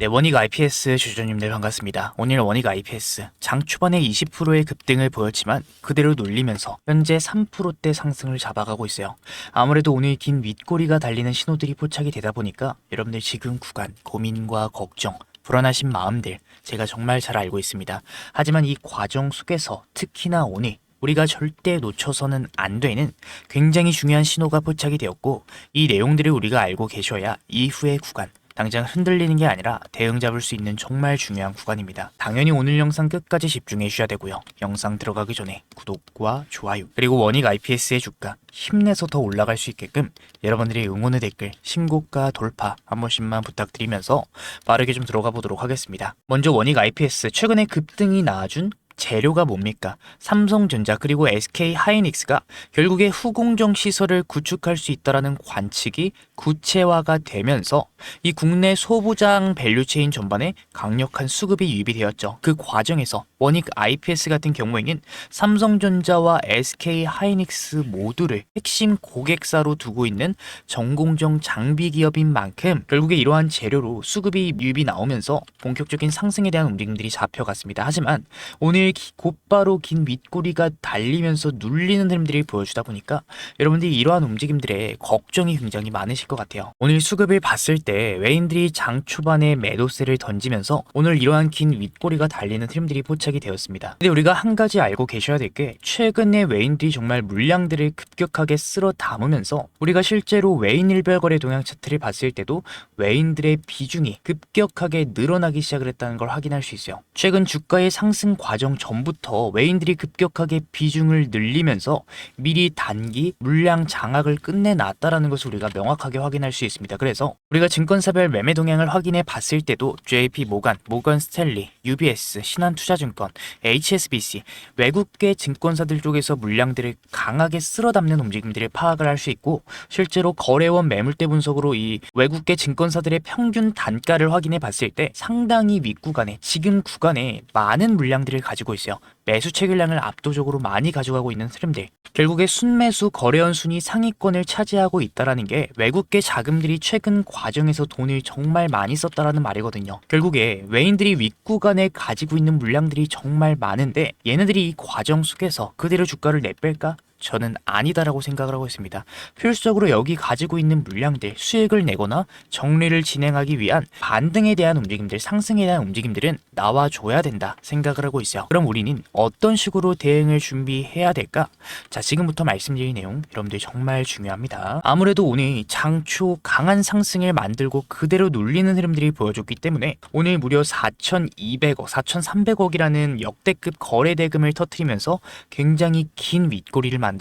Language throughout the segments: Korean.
네, 원익 IPS 주주님들 반갑습니다. 오늘 원익 IPS 장 초반에 20%의 급등을 보였지만 그대로 눌리면서 현재 3%대 상승을 잡아가고 있어요. 아무래도 오늘 긴 윗꼬리가 달리는 신호들이 포착이 되다 보니까 여러분들 지금 구간 고민과 걱정, 불안하신 마음들 제가 정말 잘 알고 있습니다. 하지만 이 과정 속에서 특히나 오늘 우리가 절대 놓쳐서는 안 되는 굉장히 중요한 신호가 포착이 되었고, 이 내용들을 우리가 알고 계셔야 이후의 구간 당장 흔들리는 게 아니라 대응 잡을 수 있는 정말 중요한 구간입니다. 당연히 오늘 영상 끝까지 집중해 주셔야 되고요. 영상 들어가기 전에 구독과 좋아요, 그리고 원익 IPS의 주가 힘내서 더 올라갈 수 있게끔 여러분들의 응원의 댓글, 신고가 돌파 한 번씩만 부탁드리면서 빠르게 좀 들어가 보도록 하겠습니다. 먼저 원익 IPS 최근에 급등이 나와준 재료가 뭡니까? 삼성전자 그리고 SK 하이닉스가 결국에 후공정 시설을 구축할 수 있다라는 관측이 구체화가 되면서 이 국내 소부장 밸류체인 전반에 강력한 수급이 유입이 되었죠. 그 과정에서 원익 IPS 같은 경우에는 삼성전자와 SK 하이닉스 모두를 핵심 고객사로 두고 있는 전공정 장비 기업인 만큼 결국에 이러한 재료로 수급이 유입이 나오면서 본격적인 상승에 대한 움직임들이 잡혀갔습니다. 하지만 오늘 곧바로 긴 윗꼬리가 달리면서 눌리는 흐름들을 보여주다 보니까 여러분들이 이러한 움직임들에 걱정이 굉장히 많으실 것 같아요. 오늘 수급을 봤을 때 외인들이 장 초반에 매도세를 던지면서 오늘 이러한 긴 윗꼬리가 달리는 흐름들이 포착이 되었습니다. 근데 우리가 한 가지 알고 계셔야 될 게, 최근에 외인들이 정말 물량들을 급격하게 쓸어 담으면서 우리가 실제로 외인 일별 거래 동향 차트를 봤을 때도 외인들의 비중이 급격하게 늘어나기 시작을 했다는 걸 확인할 수 있어요. 최근 주가의 상승 과정 전부터 외인들이 급격하게 비중을 늘리면서 미리 단기 물량 장악을 끝내놨다라는 것을 우리가 명확하게 확인할 수 있습니다. 그래서 우리가 증권사별 매매 동향을 확인해 봤을 때도 JP 모간, 모건 스탠리, UBS, 신한투자증권, HSBC 외국계 증권사들 쪽에서 물량들을 강하게 쓸어 담는 움직임들을 파악을 할 수 있고, 실제로 거래원 매물대 분석으로 이 외국계 증권사들의 평균 단가를 확인해 봤을 때 상당히 윗구간에, 지금 구간에 많은 물량들을 가지고 있어요. 매수 체결량을 압도적으로 많이 가져가고 있는 흐름들, 결국에 순매수 거래원 순위 상위권을 차지하고 있다라는 게 외국계 자금들이 최근 과정에서 돈을 정말 많이 썼다라는 말이거든요. 결국에 외인들이 윗구간에 가지고 있는 물량들이 정말 많은데 얘네들이 이 과정 속에서 그대로 주가를 내뺄까? 저는 아니다라고 생각을 하고 있습니다. 필수적으로 여기 가지고 있는 물량들 수익을 내거나 정리를 진행하기 위한 반등에 대한 움직임들, 상승에 대한 움직임들은 나와줘야 된다 생각을 하고 있어요. 그럼 우리는 어떤 식으로 대응을 준비해야 될까? 자, 지금부터 말씀드릴 내용 여러분들 정말 중요합니다. 아무래도 오늘 장초 강한 상승을 만들고 그대로 눌리는 흐름들이 보여줬기 때문에 오늘 무려 4,200억, 4,300억이라는 역대급 거래 대금을 터뜨리면서 굉장히 긴 윗꼬리를 만들었습니다.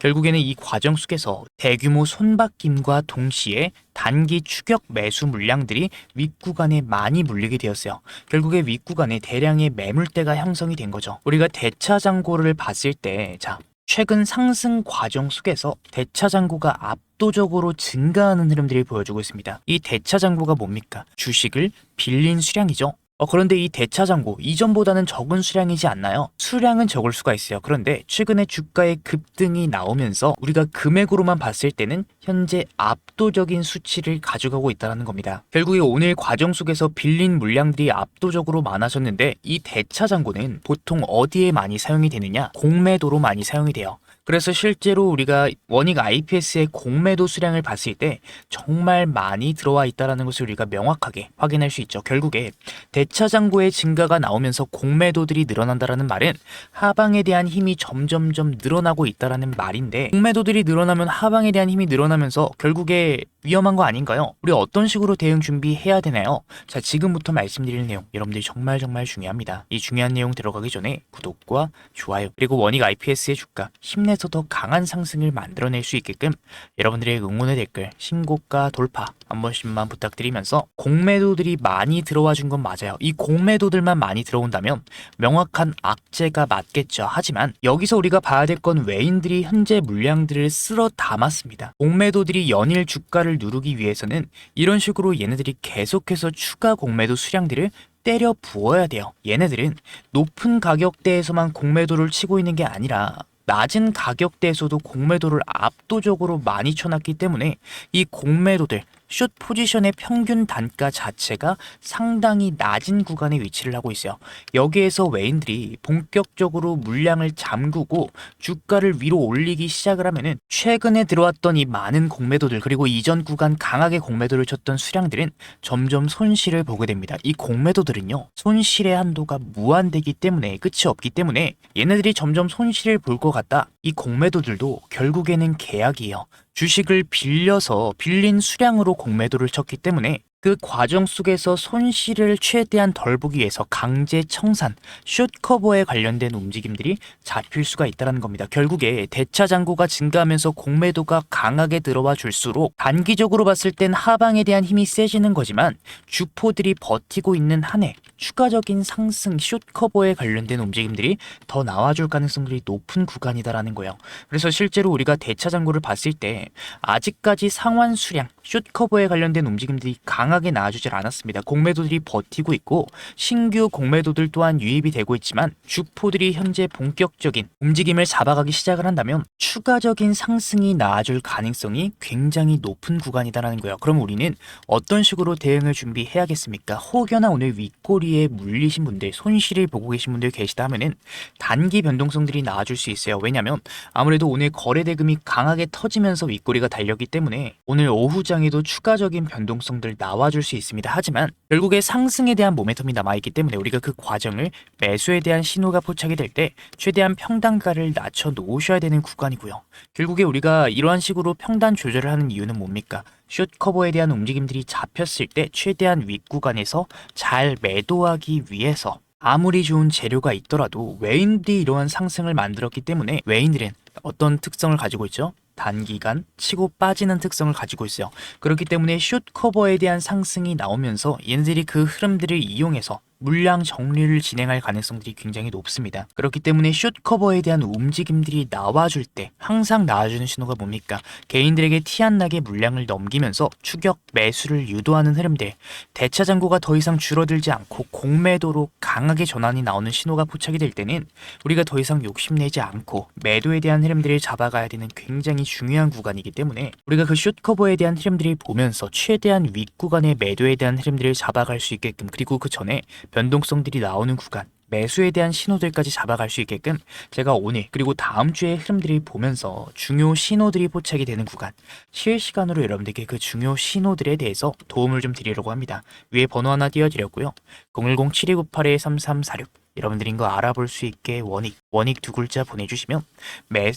결국에는 이 과정 속에서 대규모 손바뀜과 동시에 단기 추격 매수 물량들이 윗구간에 많이 물리게 되었어요. 결국에 윗구간에 대량의 매물대가 형성이 된 거죠. 우리가 대차 잔고를 봤을 때, 자, 최근 상승 과정 속에서 대차 잔고가 압도적으로 증가하는 흐름들을 보여주고 있습니다. 이 대차 잔고가 뭡니까? 주식을 빌린 수량이죠. 그런데 이 대차 잔고 이전보다는 적은 수량이지 않나요? 수량은 적을 수가 있어요. 그런데 최근에 주가의 급등이 나오면서 우리가 금액으로만 봤을 때는 현재 압도적인 수치를 가져가고 있다는 겁니다. 결국에 오늘 과정 속에서 빌린 물량들이 압도적으로 많아졌는데 이 대차 잔고는 보통 어디에 많이 사용이 되느냐? 공매도로 많이 사용이 돼요. 그래서 실제로 우리가 원익 IPS의 공매도 수량을 봤을 때 정말 많이 들어와 있다는 것을 우리가 명확하게 확인할 수 있죠. 결국에 대차 잔고의 증가가 나오면서 공매도들이 늘어난다는 말은 하방에 대한 힘이 점점점 늘어나고 있다는 말인데, 공매도들이 늘어나면 하방에 대한 힘이 늘어나면서 결국에 위험한 거 아닌가요? 우리 어떤 식으로 대응 준비해야 되나요? 자, 지금부터 말씀드릴 내용 여러분들이 정말 중요합니다. 이 중요한 내용 들어가기 전에 구독과 좋아요, 그리고 원익 IPS의 주가 힘내서 더 강한 상승을 만들어낼 수 있게끔 여러분들의 응원의 댓글, 신고가 돌파 한 번씩만 부탁드리면서, 공매도들이 많이 들어와 준 건 맞아요. 이 공매도들만 많이 들어온다면 명확한 악재가 맞겠죠. 하지만 여기서 우리가 봐야 될 건 외인들이 현재 물량들을 쓸어 담았습니다. 공매도들이 연일 주가를 누르기 위해서는 이런 식으로 얘네들이 계속해서 추가 공매도 수량들을 때려 부어야 돼요. 얘네들은 높은 가격대에서만 공매도를 치고 있는 게 아니라 낮은 가격대에서도 공매도를 압도적으로 많이 쳐놨기 때문에 이 공매도들 숏 포지션의 평균 단가 자체가 상당히 낮은 구간에 위치를 하고 있어요. 여기에서 외인들이 본격적으로 물량을 잠그고 주가를 위로 올리기 시작을 하면은 최근에 들어왔던 이 많은 공매도들 그리고 이전 구간 강하게 공매도를 쳤던 수량들은 점점 손실을 보게 됩니다. 이 공매도들은요, 손실의 한도가 무한되기 때문에 끝이 없기 때문에 얘네들이 점점 손실을 볼 것 같다. 이 공매도들도 결국에는 계약이에요. 주식을 빌려서 빌린 수량으로 공매도를 쳤기 때문에 그 과정 속에서 손실을 최대한 덜 보기 위해서 강제 청산, 숏커버에 관련된 움직임들이 잡힐 수가 있다는 겁니다. 결국에 대차 잔고가 증가하면서 공매도가 강하게 들어와 줄수록 단기적으로 봤을 땐 하방에 대한 힘이 세지는 거지만 주포들이 버티고 있는 한해 추가적인 상승, 숏커버에 관련된 움직임들이 더 나와줄 가능성들이 높은 구간이다라는 거예요. 그래서 실제로 우리가 대차 잔고를 봤을 때 아직까지 상환 수량, 숏커버에 관련된 움직임들이 강하게 나와주질 않았습니다. 공매도들이 버티고 있고 신규 공매도들 또한 유입이 되고 있지만 주포들이 현재 본격적인 움직임을 잡아가기 시작을 한다면 추가적인 상승이 나와줄 가능성이 굉장히 높은 구간이다라는 거예요. 그럼 우리는 어떤 식으로 대응을 준비해야겠습니까? 혹여나 오늘 윗꼬리에 물리신 분들, 손실을 보고 계신 분들 계시다 하면은 단기 변동성들이 나와줄 수 있어요. 왜냐면 아무래도 오늘 거래 대금이 강하게 터지면서 윗꼬리가 달렸기 때문에 오늘 오후장에도 추가적인 변동성들 나와줄 수 있습니다. 하지만 결국에 상승에 대한 모멘텀이 남아있기 때문에 우리가 그 과정을 매수에 대한 신호가 포착이 될 때 최대한 평단가를 낮춰 놓으셔야 되는 구간이고요. 결국에 우리가 이러한 식으로 평단 조절을 하는 이유는 뭡니까? 숏 커버에 대한 움직임들이 잡혔을 때 최대한 윗구간에서 잘 매도하기 위해서 아무리 좋은 재료가 있더라도 외인들이 이러한 상승을 만들었기 때문에 외인들은 어떤 특성을 가지고 있죠? 단기간 치고 빠지는 특성을 가지고 있어요. 그렇기 때문에 숏 커버에 대한 상승이 나오면서 얘네들이 그 흐름들을 이용해서 물량 정리를 진행할 가능성들이 굉장히 높습니다. 그렇기 때문에 숏 커버에 대한 움직임들이 나와줄 때 항상 나와주는 신호가 뭡니까? 개인들에게 티 안 나게 물량을 넘기면서 추격 매수를 유도하는 흐름들, 대차 잔고가 더 이상 줄어들지 않고 공매도로 강하게 전환이 나오는 신호가 포착이 될 때는 우리가 더 이상 욕심내지 않고 매도에 대한 흐름들을 잡아가야 되는 굉장히 중요한 구간이기 때문에 우리가 그 숏 커버에 대한 흐름들을 보면서 최대한 윗구간의 매도에 대한 흐름들을 잡아갈 수 있게끔, 그리고 그 전에 변동성들이 나오는 구간, 매수에 대한 신호들까지 잡아갈 수 있게끔 제가 오늘 그리고 다음 주의 흐름들을 보면서 중요 신호들이 포착이 되는 구간, 실시간으로 여러분들께 그 중요 신호들에 대해서 도움을 좀 드리려고 합니다. 위에 번호 하나 띄워드렸고요. 010-7298-3346 여러분들인 거 알아볼 수 있게 원익 두 글자 보내주시면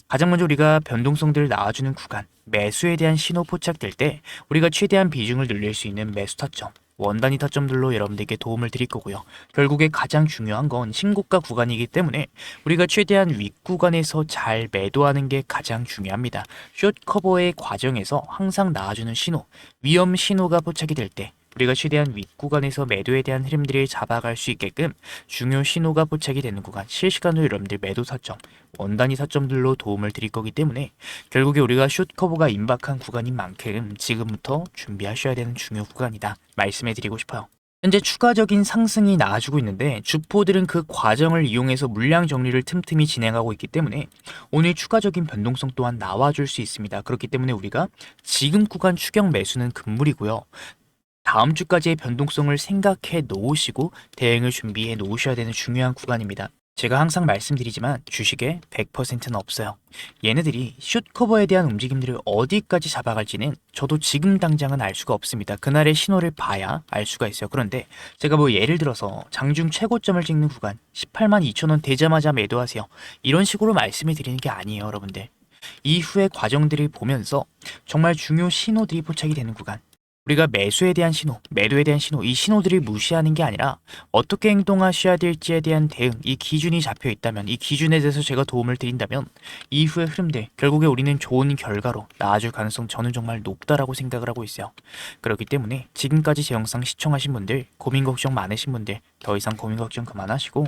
가장 먼저 우리가 변동성들을 나와주는 구간, 매수에 대한 신호 포착될 때 우리가 최대한 비중을 늘릴 수 있는 매수 타점, 원단위 타점들로 여러분들께 도움을 드릴 거고요. 결국에 가장 중요한 건 신고가 구간이기 때문에 우리가 최대한 윗구간에서 잘 매도하는 게 가장 중요합니다. 숏 커버의 과정에서 항상 나와주는 신호, 위험 신호가 포착이 될 때 우리가 최대한 윗구간에서 매도에 대한 흐름들을 잡아갈 수 있게끔 중요 신호가 포착이 되는 구간, 실시간으로 여러분들 매도 타점, 원단위 타점들로 도움을 드릴 거기 때문에 결국에 우리가 숏 커버가 임박한 구간인 만큼 지금부터 준비하셔야 되는 중요 구간이다 말씀해 드리고 싶어요. 현재 추가적인 상승이 나와주고 있는데 주포들은 그 과정을 이용해서 물량 정리를 틈틈이 진행하고 있기 때문에 오늘 추가적인 변동성 또한 나와줄 수 있습니다. 그렇기 때문에 우리가 지금 구간 추격 매수는 금물이고요. 다음 주까지의 변동성을 생각해 놓으시고 대응을 준비해 놓으셔야 되는 중요한 구간입니다. 제가 항상 말씀드리지만 주식에 100%는 없어요. 얘네들이 숏 커버에 대한 움직임들을 어디까지 잡아갈지는 저도 지금 당장은 알 수가 없습니다. 그날의 신호를 봐야 알 수가 있어요. 그런데 제가 뭐 예를 들어서 장중 최고점을 찍는 구간 18만 2천 원 되자마자 매도하세요, 이런 식으로 말씀을 드리는 게 아니에요. 여러분들 이후의 과정들을 보면서 정말 중요 신호들이 포착이 되는 구간, 우리가 매수에 대한 신호, 매도에 대한 신호, 이 신호들을 무시하는 게 아니라 어떻게 행동하셔야 될지에 대한 대응, 이 기준이 잡혀 있다면, 이 기준에 대해서 제가 도움을 드린다면 이후의 흐름들, 결국에 우리는 좋은 결과로 나아질 가능성 저는 정말 높다라고 생각을 하고 있어요. 그렇기 때문에 지금까지 제 영상 시청하신 분들, 고민 걱정 많으신 분들 더 이상 고민 걱정 그만하시고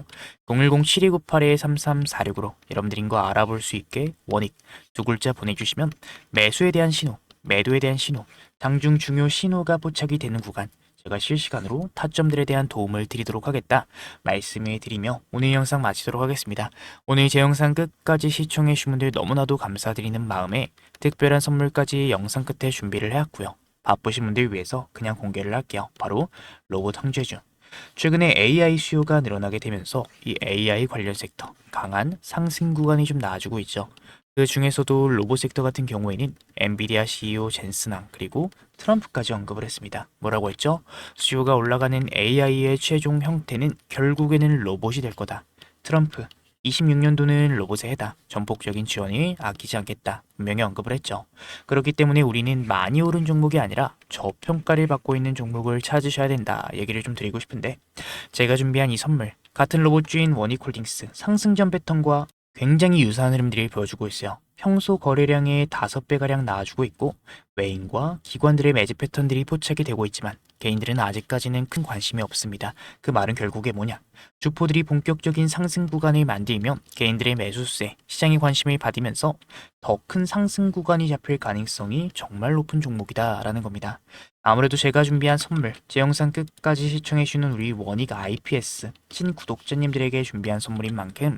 010-7298-3346으로 여러분들인 거 알아볼 수 있게 원익 두 글자 보내주시면 매수에 대한 신호, 매도에 대한 신호, 장중 중요 신호가 포착이 되는 구간 제가 실시간으로 타점들에 대한 도움을 드리도록 하겠다 말씀해 드리며 오늘 영상 마치도록 하겠습니다. 오늘 제 영상 끝까지 시청해 주신 분들 너무나도 감사드리는 마음에 특별한 선물까지 영상 끝에 준비를 해왔고요. 바쁘신 분들 위해서 그냥 공개를 할게요. 바로 로봇 황제준. 최근에 AI 수요가 늘어나게 되면서 이 AI 관련 섹터 강한 상승 구간이 좀 나아지고 있죠. 그 중에서도 로봇 섹터 같은 경우에는 엔비디아 CEO 젠슨왕 그리고 트럼프까지 언급을 했습니다. 뭐라고 했죠? 수요가 올라가는 AI의 최종 형태는 결국에는 로봇이 될 거다. 트럼프 26년도는 로봇의 해다. 전폭적인 지원을 아끼지 않겠다. 분명히 언급을 했죠. 그렇기 때문에 우리는 많이 오른 종목이 아니라 저평가를 받고 있는 종목을 찾으셔야 된다. 얘기를 좀 드리고 싶은데 제가 준비한 이 선물 같은 로봇주인 원익홀딩스 상승전 패턴과 굉장히 유사한 흐름들이 보여주고 있어요. 평소 거래량의 5배가량 나와주고 있고 외인과 기관들의 매집 패턴들이 포착이 되고 있지만 개인들은 아직까지는 큰 관심이 없습니다. 그 말은 결국에 뭐냐? 주포들이 본격적인 상승 구간을 만들면 개인들의 매수세, 시장의 관심을 받으면서 더 큰 상승 구간이 잡힐 가능성이 정말 높은 종목이다라는 겁니다. 아무래도 제가 준비한 선물, 제 영상 끝까지 시청해주는 우리 원익 IPS 찐 구독자님들에게 준비한 선물인 만큼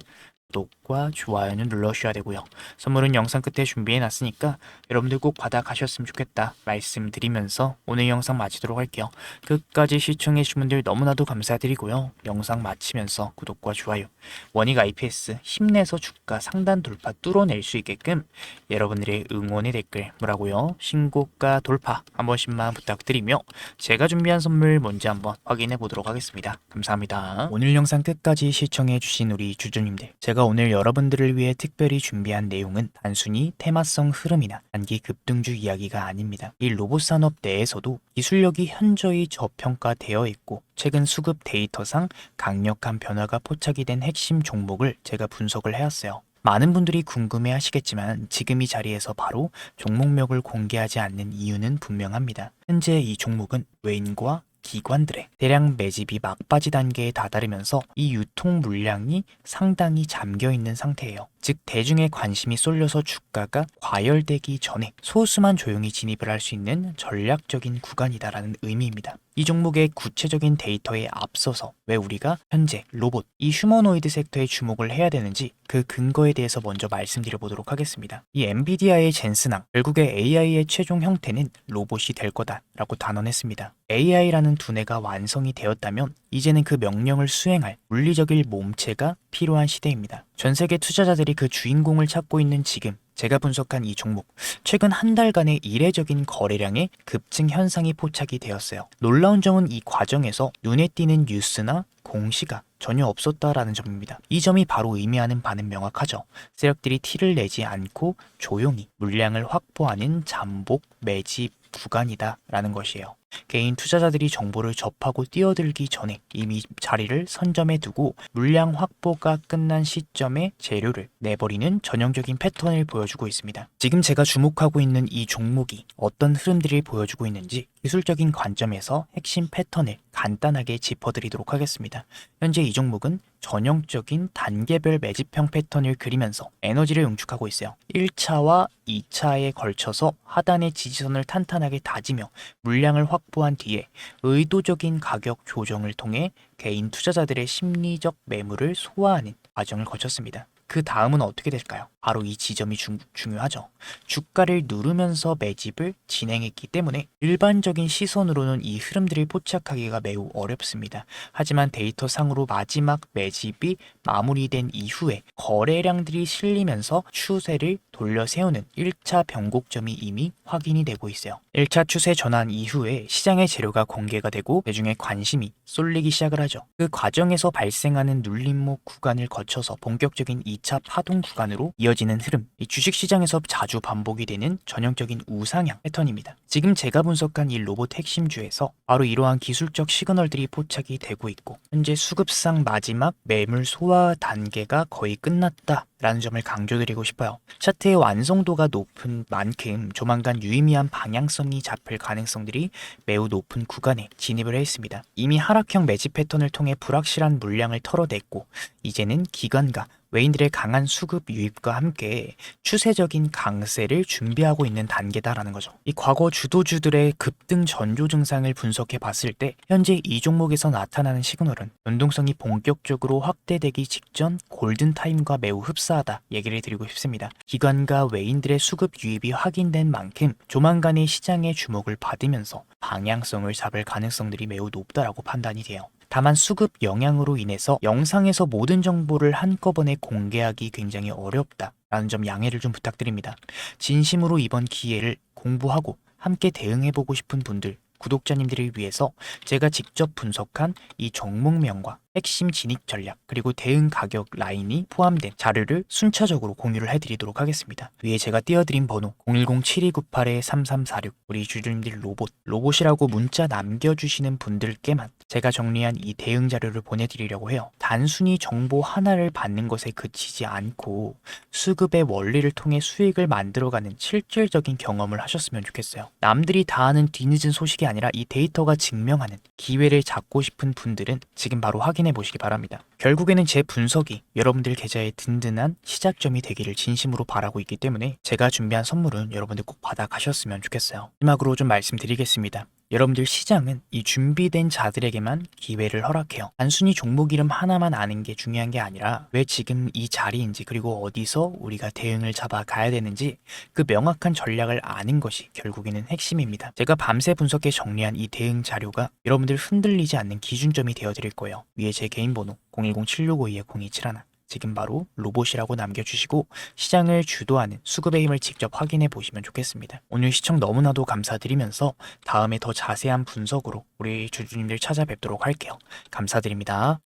구독과 좋아요는 눌러주셔야 되고요. 선물은 영상 끝에 준비해놨으니까 여러분들 꼭 받아가셨으면 좋겠다 말씀드리면서 오늘 영상 마치도록 할게요. 끝까지 시청해주신 분들 너무나도 감사드리고요. 영상 마치면서 구독과 좋아요, 원익 IPS 힘내서 주가 상단 돌파 뚫어낼 수 있게끔 여러분들의 응원의 댓글 뭐라고요? 신고가 돌파 한 번씩만 부탁드리며 제가 준비한 선물 뭔지 한번 확인해 보도록 하겠습니다. 감사합니다. 오늘 영상 끝까지 시청해주신 우리 주주님들, 제가 오늘 여러분들을 위해 특별히 준비한 내용은 단순히 테마성 흐름이나 단기 급등주 이야기가 아닙니다. 이 로봇 산업 내에서도 기술력이 현저히 저평가되어 있고 최근 수급 데이터상 강력한 변화가 포착이 된 핵심 종목을 제가 분석을 해왔어요. 많은 분들이 궁금해 하시겠지만 지금 이 자리에서 바로 종목명을 공개하지 않는 이유는 분명합니다. 현재 이 종목은 외인과 기관들의 대량 매집이 막바지 단계에 다다르면서 이 유통 물량이 상당히 잠겨 있는 상태예요. 즉 대중의 관심이 쏠려서 주가가 과열되기 전에 소수만 조용히 진입을 할 수 있는 전략적인 구간이다라는 의미입니다. 이 종목의 구체적인 데이터에 앞서서 왜 우리가 현재 로봇, 이 휴머노이드 섹터에 주목을 해야 되는지 그 근거에 대해서 먼저 말씀드려 보도록 하겠습니다. 이 엔비디아의 젠슨왕, 결국에 AI의 최종 형태는 로봇이 될 거다라고 단언했습니다. AI라는 두뇌가 완성이 되었다면 이제는 그 명령을 수행할 물리적인 몸체가 필요한 시대입니다. 전 세계 투자자들이 그 주인공을 찾고 있는 지금 제가 분석한 이 종목, 최근 한 달간의 이례적인 거래량의 급증 현상이 포착이 되었어요. 놀라운 점은 이 과정에서 눈에 띄는 뉴스나 공시가 전혀 없었다라는 점입니다. 이 점이 바로 의미하는 바는 명확하죠. 세력들이 티를 내지 않고 조용히 물량을 확보하는 잠복 매집 구간이다라는 것이에요. 개인 투자자들이 정보를 접하고 뛰어들기 전에 이미 자리를 선점해 두고 물량 확보가 끝난 시점에 재료를 내버리는 전형적인 패턴을 보여주고 있습니다. 지금 제가 주목하고 있는 이 종목이 어떤 흐름들을 보여주고 있는지 기술적인 관점에서 핵심 패턴을 간단하게 짚어드리도록 하겠습니다. 현재 이 종목은 전형적인 단계별 매집형 패턴을 그리면서 에너지를 응축하고 있어요. 1차와 2차에 걸쳐서 하단의 지지선을 탄탄하게 다지며 물량을 확보한 뒤에 의도적인 가격 조정을 통해 개인 투자자들의 심리적 매물을 소화하는 과정을 거쳤습니다. 그 다음은 어떻게 될까요? 바로 이 지점이 중요하죠. 주가를 누르면서 매집을 진행했기 때문에 일반적인 시선으로는 이 흐름들을 포착하기가 매우 어렵습니다. 하지만 데이터상으로 마지막 매집이 마무리된 이후에 거래량들이 실리면서 추세를 돌려 세우는 1차 변곡점이 이미 확인이 되고 있어요. 1차 추세 전환 이후에 시장의 재료가 공개가 되고 대중의 관심이 쏠리기 시작을 하죠. 그 과정에서 발생하는 눌림목 구간을 거쳐서 본격적인 2차 파동 구간으로 이어지는 흐름, 이 주식시장에서 자주 반복이 되는 전형적인 우상향 패턴입니다. 지금 제가 분석한 이 로봇 핵심주에서 바로 이러한 기술적 시그널들이 포착이 되고 있고 현재 수급상 마지막 매물 소화 단계가 거의 끝났다 라는 점을 강조드리고 싶어요. 차트의 완성도가 높은 만큼 조만간 유의미한 방향성이 잡힐 가능성들이 매우 높은 구간에 진입을 했습니다. 이미 하락형 매집 패턴을 통해 불확실한 물량을 털어냈고 이제는 기관과 외인들의 강한 수급 유입과 함께 추세적인 강세를 준비하고 있는 단계다라는 거죠. 이 과거 주도주들의 급등 전조 증상을 분석해 봤을 때 현재 이 종목에서 나타나는 시그널은 연동성이 본격적으로 확대되기 직전 골든타임과 매우 흡사하다 얘기를 드리고 싶습니다. 기관과 외인들의 수급 유입이 확인된 만큼 조만간의 시장의 주목을 받으면서 방향성을 잡을 가능성들이 매우 높다라고 판단이 돼요. 다만 수급 영향으로 인해서 영상에서 모든 정보를 한꺼번에 공개하기 굉장히 어렵다라는 점 양해를 좀 부탁드립니다. 진심으로 이번 기회를 공부하고 함께 대응해보고 싶은 분들, 구독자님들을 위해서 제가 직접 분석한 이 종목명과 핵심 진입 전략 그리고 대응 가격 라인이 포함된 자료를 순차적으로 공유를 해드리도록 하겠습니다. 위에 제가 띄워드린 번호 010-7298-3346 우리 주주님들 로봇이라고 문자 남겨주시는 분들께만 제가 정리한 이 대응 자료를 보내드리려고 해요. 단순히 정보 하나를 받는 것에 그치지 않고 수급의 원리를 통해 수익을 만들어가는 실질적인 경험을 하셨으면 좋겠어요. 남들이 다 아는 뒤늦은 소식이 아니라 이 데이터가 증명하는 기회를 잡고 싶은 분들은 지금 바로 확인해 보시기 바랍니다. 결국에는 제 분석이 여러분들 계좌에 든든한 시작점이 되기를 진심으로 바라고 있기 때문에 제가 준비한 선물은 여러분들 꼭 받아가셨으면 좋겠어요. 마지막으로 좀 말씀드리겠습니다. 여러분들 시장은 이 준비된 자들에게만 기회를 허락해요. 단순히 종목 이름 하나만 아는 게 중요한 게 아니라 왜 지금 이 자리인지 그리고 어디서 우리가 대응을 잡아가야 되는지 그 명확한 전략을 아는 것이 결국에는 핵심입니다. 제가 밤새 분석해 정리한 이 대응 자료가 여러분들 흔들리지 않는 기준점이 되어드릴 거예요. 위에 제 개인 번호 010-7652-0271 지금 바로 로봇이라고 남겨주시고 시장을 주도하는 수급의 힘을 직접 확인해 보시면 좋겠습니다. 오늘 시청 너무나도 감사드리면서 다음에 더 자세한 분석으로 우리 주주님들 찾아뵙도록 할게요. 감사드립니다.